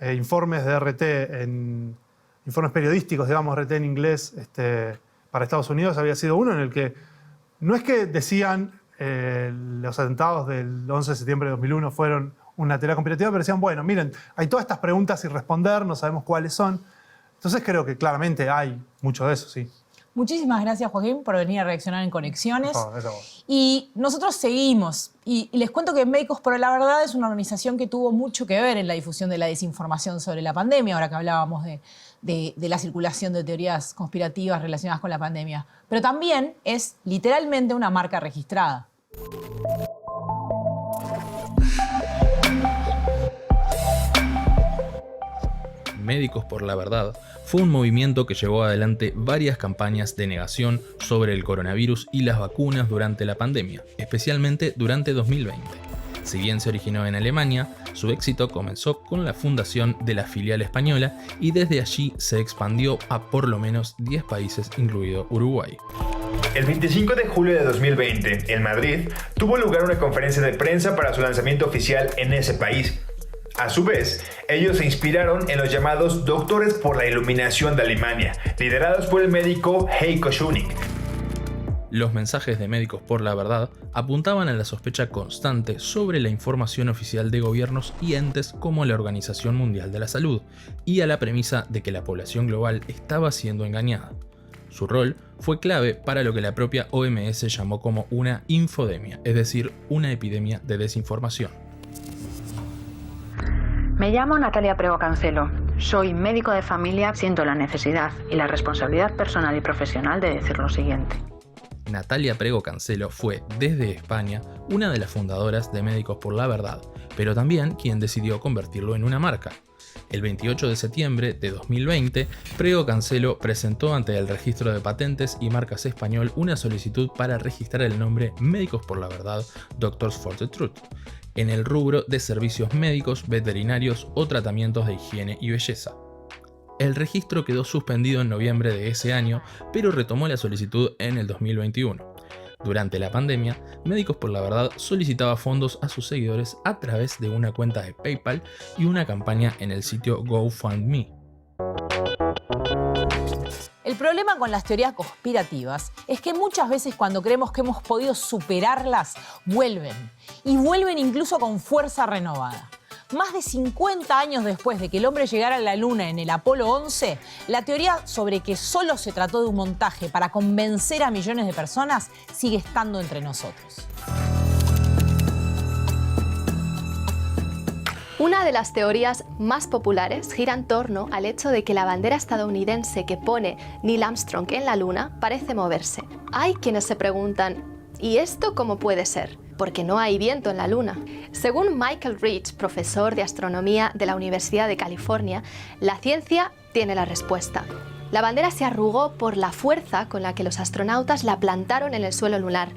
S9: informes de RT, informes periodísticos, digamos, RT en inglés, para Estados Unidos había sido uno en el que no es que decían los atentados del 11 de septiembre de 2001 fueron una teoría conspirativa, pero decían, bueno, miren, hay todas estas preguntas sin responder, no sabemos cuáles son. Entonces creo que claramente hay mucho de eso, sí.
S1: Muchísimas gracias, Joaquín, por venir a reaccionar en Conexiones. Y nosotros seguimos. Y les cuento que Médicos por la Verdad es una organización que tuvo mucho que ver en la difusión de la desinformación sobre la pandemia, ahora que hablábamos de la circulación de teorías conspirativas relacionadas con la pandemia. Pero también es literalmente una marca registrada.
S10: Médicos por la Verdad fue un movimiento que llevó adelante varias campañas de negación sobre el coronavirus y las vacunas durante la pandemia, especialmente durante 2020. Si bien se originó en Alemania, su éxito comenzó con la fundación de la filial española y desde allí se expandió a por lo menos 10 países, incluido Uruguay.
S2: El 25 de julio de 2020, en Madrid, tuvo lugar una conferencia de prensa para su lanzamiento oficial en ese país. A su vez, ellos se inspiraron en los llamados Doctores por la Iluminación de Alemania, liderados por el médico Heiko Schunig.
S10: Los mensajes de Médicos por la Verdad apuntaban a la sospecha constante sobre la información oficial de gobiernos y entes como la Organización Mundial de la Salud, y a la premisa de que la población global estaba siendo engañada. Su rol fue clave para lo que la propia OMS llamó como una infodemia, es decir, una epidemia de desinformación.
S3: Me llamo Natalia Prego Cancelo. Soy médico de familia, siento la necesidad y la responsabilidad personal y profesional de decir lo siguiente.
S10: Natalia Prego Cancelo fue, desde España, una de las fundadoras de Médicos por la Verdad, pero también quien decidió convertirlo en una marca. El 28 de septiembre de 2020, Prego Cancelo presentó ante el Registro de Patentes y Marcas Español una solicitud para registrar el nombre Médicos por la Verdad, Doctors for the Truth, en el rubro de servicios médicos, veterinarios o tratamientos de higiene y belleza. El registro quedó suspendido en noviembre de ese año, pero retomó la solicitud en el 2021. Durante la pandemia, Médicos por la Verdad solicitaba fondos a sus seguidores a través de una cuenta de PayPal y una campaña en el sitio GoFundMe.
S1: El problema con las teorías conspirativas es que muchas veces cuando creemos que hemos podido superarlas, vuelven. Y vuelven incluso con fuerza renovada. Más de 50 años después de que el hombre llegara a la Luna en el Apolo 11, la teoría sobre que solo se trató de un montaje para convencer a millones de personas sigue estando entre nosotros.
S5: Una de las teorías más populares gira en torno al hecho de que la bandera estadounidense que pone Neil Armstrong en la Luna parece moverse. Hay quienes se preguntan, ¿y esto cómo puede ser? Porque no hay viento en la Luna. Según Michael Rich, profesor de astronomía de la Universidad de California, la ciencia tiene la respuesta. La bandera se arrugó por la fuerza con la que los astronautas la plantaron en el suelo lunar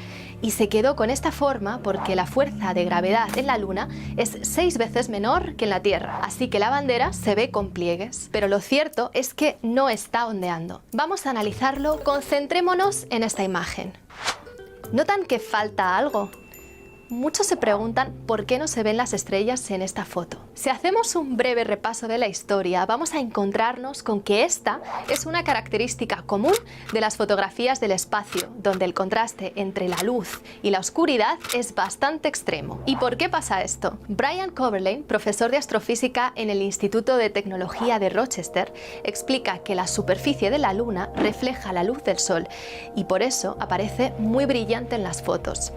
S5: y se quedó con esta forma porque la fuerza de gravedad en la Luna es 6 veces menor que en la Tierra, así que la bandera se ve con pliegues. Pero lo cierto es que no está ondeando. Vamos a analizarlo, concentrémonos en esta imagen. ¿Notan que falta algo? Muchos se preguntan por qué no se ven las estrellas en esta foto. Si hacemos un breve repaso de la historia, vamos a encontrarnos con que esta es una característica común de las fotografías del espacio, donde el contraste entre la luz y la oscuridad es bastante extremo. ¿Y por qué pasa esto? Brian Coverlane, profesor de astrofísica en el Instituto de Tecnología de Rochester, explica que la superficie de la Luna refleja la luz del Sol y por eso aparece muy brillante en las fotos.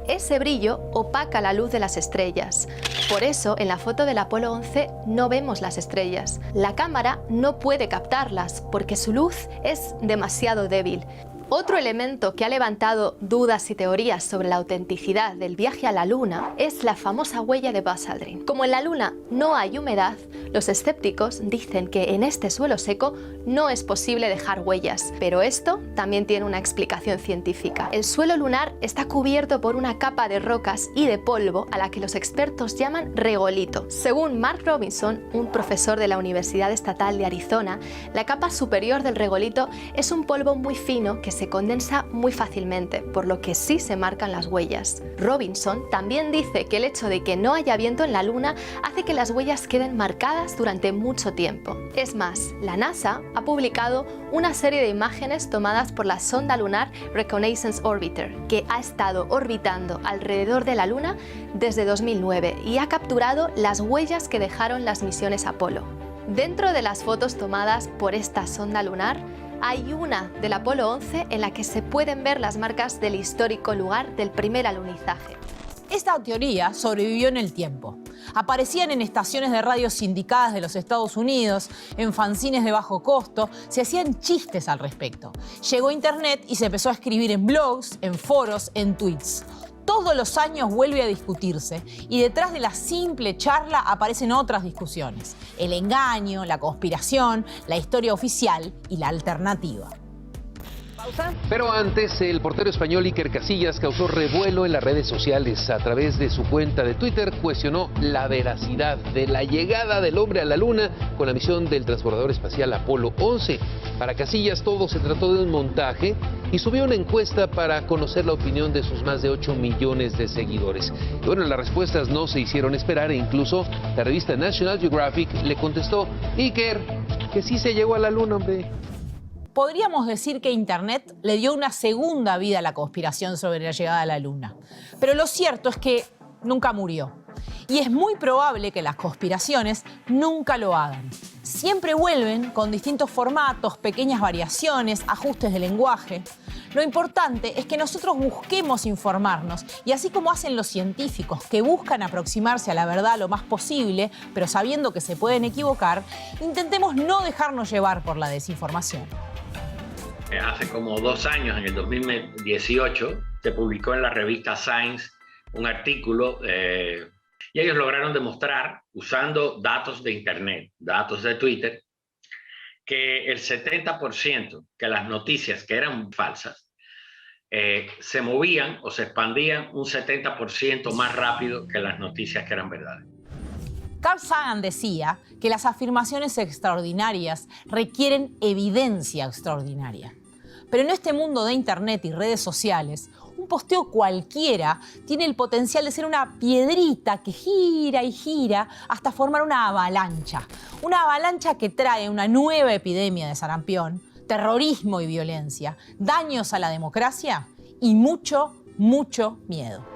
S5: Ese brillo opaca la luz de las estrellas. Por eso, en la foto del Apolo 11 no vemos las estrellas. La cámara no puede captarlas porque su luz es demasiado débil. Otro elemento que ha levantado dudas y teorías sobre la autenticidad del viaje a la Luna es la famosa huella de Buzz Aldrin. Como en la Luna no hay humedad, los escépticos dicen que en este suelo seco no es posible dejar huellas, pero esto también tiene una explicación científica. El suelo lunar está cubierto por una capa de rocas y de polvo a la que los expertos llaman regolito. Según Mark Robinson, un profesor de la Universidad Estatal de Arizona, la capa superior del regolito es un polvo muy fino que se condensa muy fácilmente, por lo que sí se marcan las huellas. Robinson también dice que el hecho de que no haya viento en la Luna hace que las huellas queden marcadas durante mucho tiempo. Es más, la NASA ha publicado una serie de imágenes tomadas por la sonda lunar Reconnaissance Orbiter, que ha estado orbitando alrededor de la Luna desde 2009 y ha capturado las huellas que dejaron las misiones Apolo. Dentro de las fotos tomadas por esta sonda lunar, hay una del Apolo 11 en la que se pueden ver las marcas del histórico lugar del primer alunizaje.
S1: Esta teoría sobrevivió en el tiempo. Aparecían en estaciones de radio sindicadas de los Estados Unidos, en fanzines de bajo costo, se hacían chistes al respecto. Llegó Internet y se empezó a escribir en blogs, en foros, en tweets. Todos los años vuelve a discutirse y detrás de la simple charla aparecen otras discusiones. El engaño, la conspiración, la historia oficial y la alternativa.
S23: Pero antes, el portero español Iker Casillas causó revuelo en las redes sociales. A través de su cuenta de Twitter cuestionó la veracidad de la llegada del hombre a la Luna con la misión del transbordador espacial Apolo 11. Para Casillas todo se trató de un montaje y y subió una encuesta para conocer la opinión de sus más de 8 millones de seguidores. Y bueno, las respuestas no se hicieron esperar e incluso la revista National Geographic le contestó: Iker, que sí se llegó a la luna, hombre.
S1: Podríamos decir que Internet le dio una segunda vida a la conspiración sobre la llegada a la Luna. Pero lo cierto es que nunca murió. Y es muy probable que las conspiraciones nunca lo hagan. Siempre vuelven con distintos formatos, pequeñas variaciones, ajustes de lenguaje. Lo importante es que nosotros busquemos informarnos y así como hacen los científicos que buscan aproximarse a la verdad lo más posible, pero sabiendo que se pueden equivocar, intentemos no dejarnos llevar por la desinformación.
S6: Hace como 2 años, en el 2018, se publicó en la revista Science un artículo y ellos lograron demostrar, usando datos de Internet, datos de Twitter, que el 70% que las noticias que eran falsas se movían o se expandían un 70% más rápido que las noticias que eran verdades.
S1: Carl Sagan decía que las afirmaciones extraordinarias requieren evidencia extraordinaria. Pero en este mundo de Internet y redes sociales, un posteo cualquiera tiene el potencial de ser una piedrita que gira y gira hasta formar una avalancha. Una avalancha que trae una nueva epidemia de sarampión, terrorismo y violencia, daños a la democracia y mucho, mucho miedo.